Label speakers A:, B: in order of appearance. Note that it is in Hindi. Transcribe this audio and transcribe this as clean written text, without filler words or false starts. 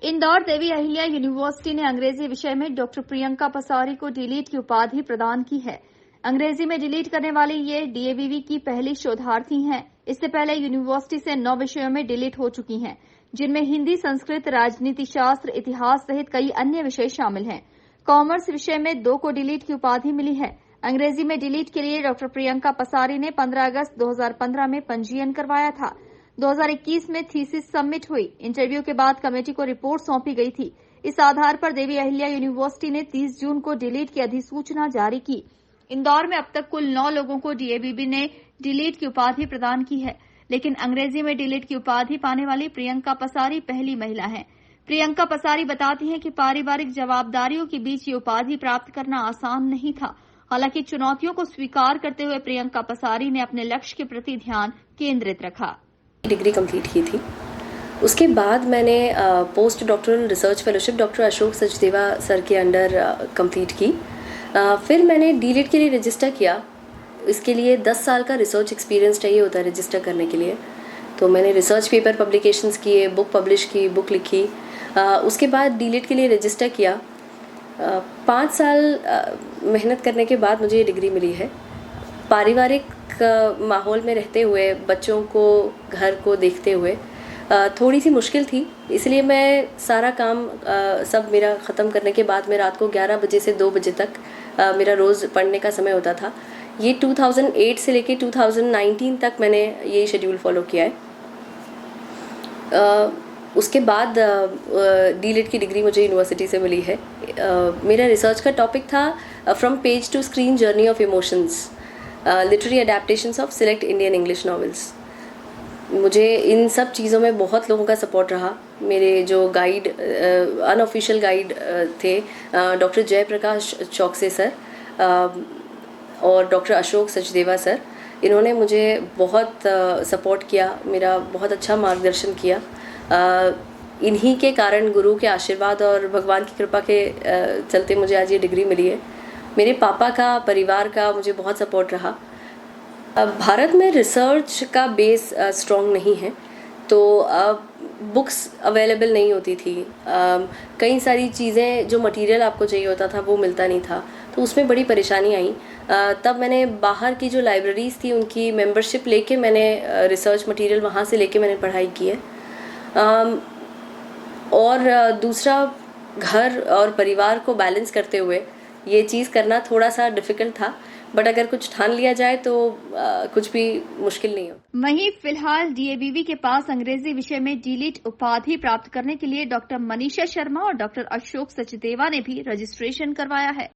A: इंदौर देवी अहिल्या यूनिवर्सिटी ने अंग्रेजी विषय में डॉक्टर प्रियंका पसारी को डीलिट की उपाधि प्रदान की है। अंग्रेजी में डिलीट करने वाली ये डीएवीवी की पहली शोधार्थी हैं। इससे पहले यूनिवर्सिटी से 9 विषयों में डिलीट हो चुकी हैं, जिनमें हिंदी, संस्कृत, राजनीति शास्त्र, इतिहास सहित कई अन्य विषय शामिल हैं। कॉमर्स विषय में 2 को डिलीट की उपाधि मिली है। अंग्रेजी में डिलीट के लिए डॉक्टर प्रियंका पसारी ने 15 अगस्त 2015 में पंजीयन करवाया था। 2021 में थीसिस सबमिट हुई। इंटरव्यू के बाद कमेटी को रिपोर्ट सौंपी गई थी। इस आधार पर देवी अहिल्या यूनिवर्सिटी ने 30 जून को डिलीट की अधिसूचना जारी की। इंदौर में अब तक कुल 9 लोगों को डीएवीवी ने डिलीट की उपाधि प्रदान की है, लेकिन अंग्रेजी में डिलीट की उपाधि पाने वाली प्रियंका पसारी पहली महिला हैं। प्रियंका पसारी बताती हैं कि पारिवारिक जवाबदारियों के बीच ये उपाधि प्राप्त करना आसान नहीं था। हालांकि चुनौतियों को स्वीकार करते हुए प्रियंका पसारी ने अपने लक्ष्य के प्रति ध्यान केंद्रित रखा।
B: डिग्री कंप्लीट की थी। उसके बाद मैंने post doctoral research fellowship doctor Ashok Sachdeva sir के अंडर कंप्लीट की। फिर मैंने डीलिट के लिए रजिस्टर किया। इसके लिए 10 साल का रिसर्च एक्सपीरियंस चाहिए होता है रजिस्टर करने के लिए। तो मैंने रिसर्च पेपर पब्लिकेशंस किए, बुक पब्लिश की, बुक लिखी। उसके बाद डीलिट के लिए रजिस्टर किया। 5 साल मेहनत करने के बाद मुझे ये डिग्री मिली है। पारिवारिक माहौल में रहते हुए, बच्चों को, घर को देखते हुए थोड़ी सी मुश्किल थी, इसलिए मैं सारा काम सब मेरा ख़त्म करने के बाद मैं रात को 11 बजे से 2 बजे तक मेरा रोज़ पढ़ने का समय होता था। ये 2008 से लेके 2019 तक मैंने ये शेड्यूल फॉलो किया है। उसके बाद डीलिट की डिग्री मुझे यूनिवर्सिटी से मिली है। मेरा रिसर्च का टॉपिक था from page to screen journey of emotions, literary adaptations of select Indian English novels. मुझे इन सब चीज़ों में बहुत लोगों का सपोर्ट रहा। मेरे जो गाइड, अनऑफिशियल गाइड थे, डॉक्टर जयप्रकाश चौकसे सर और डॉक्टर अशोक सचदेवा सर, इन्होंने मुझे बहुत सपोर्ट किया, मेरा बहुत अच्छा मार्गदर्शन किया। इन्हीं के कारण, गुरु के आशीर्वाद और भगवान की कृपा के चलते मुझे आज ये डिग्री मिली है। मेरे पापा का, परिवार का मुझे बहुत सपोर्ट रहा। भारत में रिसर्च का बेस स्ट्रॉन्ग नहीं है, तो बुक्स अवेलेबल नहीं होती थी। कई सारी चीज़ें, जो मटेरियल आपको चाहिए होता था वो मिलता नहीं था, तो उसमें बड़ी परेशानी आई। तब मैंने बाहर की जो लाइब्रेरीज़ थी उनकी मेंबरशिप लेके मैंने रिसर्च मटेरियल वहाँ से लेके मैंने पढ़ाई की है। और दूसरा, घर और परिवार को बैलेंस करते हुए ये चीज़ करना थोड़ा सा डिफ़िकल्ट था, बट अगर कुछ ठान लिया जाए तो कुछ भी मुश्किल नहीं हो।
A: वहीं फिलहाल डीएवीवी के पास अंग्रेजी विषय में डीलिट उपाधि प्राप्त करने के लिए डॉक्टर मनीषा शर्मा और डॉक्टर अशोक सचदेवा ने भी रजिस्ट्रेशन करवाया है।